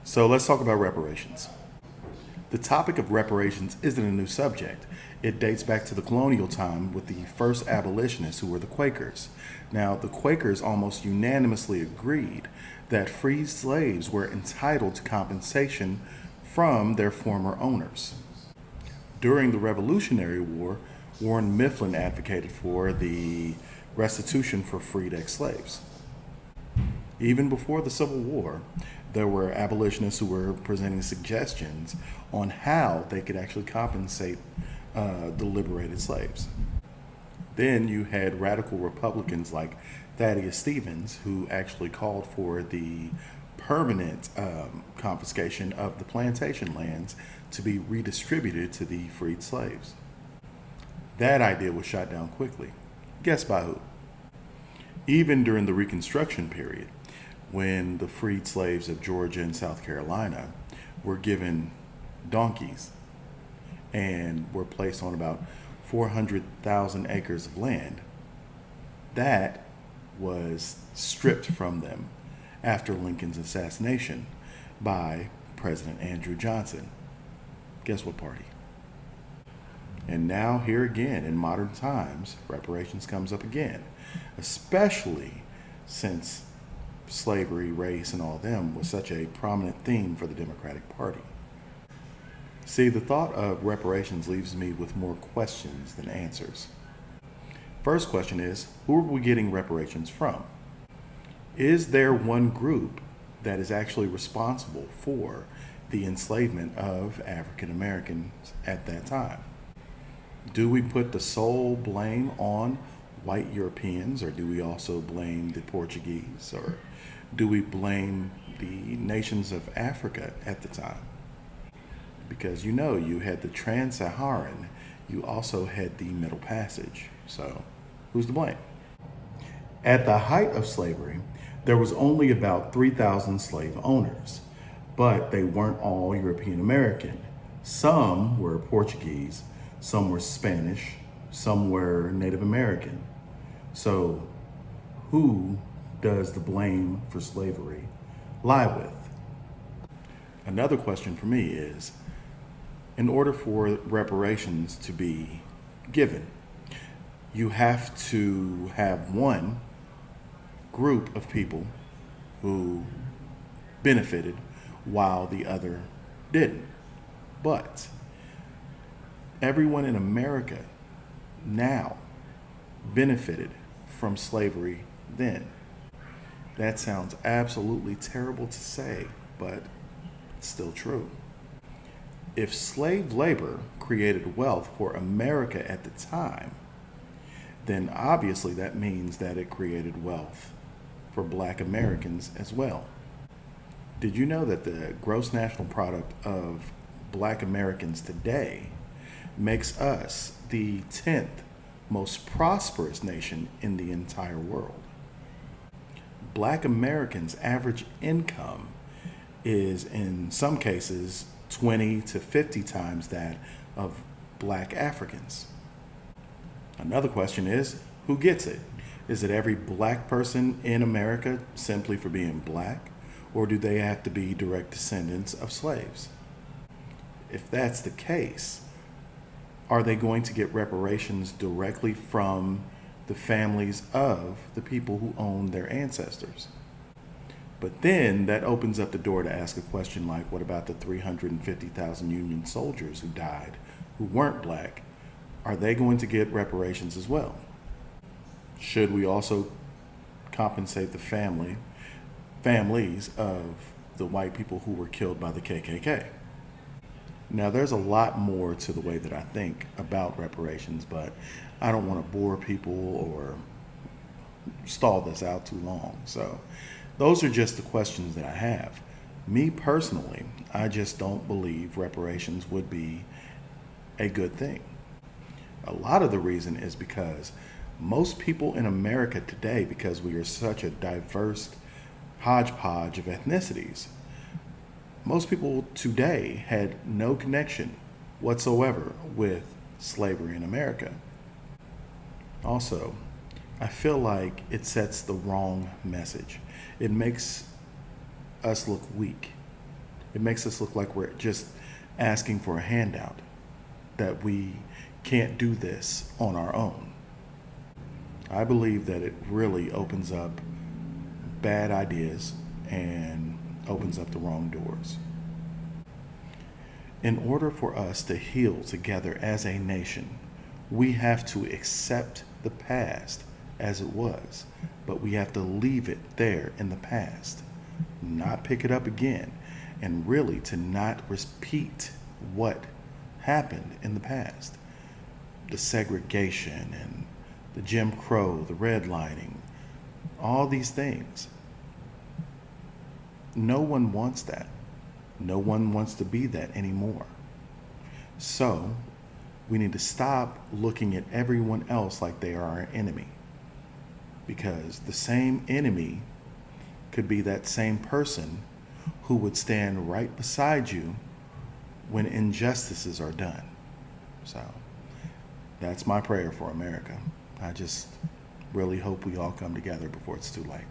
So let's talk about reparations. The topic of reparations isn't a new subject. It dates back to the colonial time with the first abolitionists, who were the Quakers. Now, the Quakers almost unanimously agreed that freed slaves were entitled to compensation from their former owners. During the Revolutionary War, Warren Mifflin advocated for the restitution for freed ex slaves. Even before the Civil War, there were abolitionists who were presenting suggestions on how they could actually compensate the liberated slaves. Then you had radical Republicans like Thaddeus Stevens, who actually called for the permanent confiscation of the plantation lands to be redistributed to the freed slaves. That idea was shot down quickly. Guess by who? Even during the Reconstruction period, when the freed slaves of Georgia and South Carolina were given donkeys and were placed on about 400,000 acres of land, that was stripped from them after Lincoln's assassination by President Andrew Johnson. Guess what party? And now, here again, in modern times, reparations comes up again, especially since slavery, race, and all them was such a prominent theme for the Democratic Party. See, the thought of reparations leaves me with more questions than answers. First question is, who are we getting reparations from? Is there one group that is actually responsible for the enslavement of African Americans at that time? Do we put the sole blame on white Europeans, or do we also blame the Portuguese, or do we blame the nations of Africa at the time? Because you had the Trans-Saharan, you also had the Middle Passage. So who's to blame? At the height of slavery, there was only about 3,000 slave owners, but they weren't all European American. Some were Portuguese, some were Spanish, some were Native American. So who does the blame for slavery lie with? Another question for me is, in order for reparations to be given, you have to have one group of people who benefited while the other didn't. But everyone in America now benefited from slavery then. That sounds absolutely terrible to say, but it's still true. If slave labor created wealth for America at the time, then obviously that means that it created wealth for Black Americans as well. Did you know that the gross national product of Black Americans today makes us the 10th most prosperous nation in the entire world? Black Americans' average income is, in some cases, 20 to 50 times that of Black Africans. Another question is, who gets it? Is it every Black person in America simply for being Black, or do they have to be direct descendants of slaves? If that's the case, are they going to get reparations directly from the families of the people who owned their ancestors? But then that opens up the door to ask a question like, what about the 350,000 Union soldiers who died, who weren't Black? Are they going to get reparations as well? Should we also compensate the families of the white people who were killed by the KKK? Now, there's a lot more to the way that I think about reparations, but I don't want to bore people or stall this out too long. So those are just the questions that I have. Me personally, I just don't believe reparations would be a good thing. A lot of the reason is because most people in America today, because we are such a diverse hodgepodge of ethnicities, most people today had no connection whatsoever with slavery in America. Also, I feel like it sets the wrong message. It makes us look weak. It makes us look like we're just asking for a handout, that we can't do this on our own. I believe that it really opens up bad ideas and opens up the wrong doors. In order for us to heal together as a nation, we have to accept the past as it was, but we have to leave it there in the past, not pick it up again, and really to not repeat what happened in the past. The segregation and the Jim Crow, the redlining, all these things. No one wants that. No one wants to be that anymore. So we need to stop looking at everyone else like they are our enemy, because the same enemy could be that same person who would stand right beside you when injustices are done. So that's my prayer for America. I just really hope we all come together before it's too late.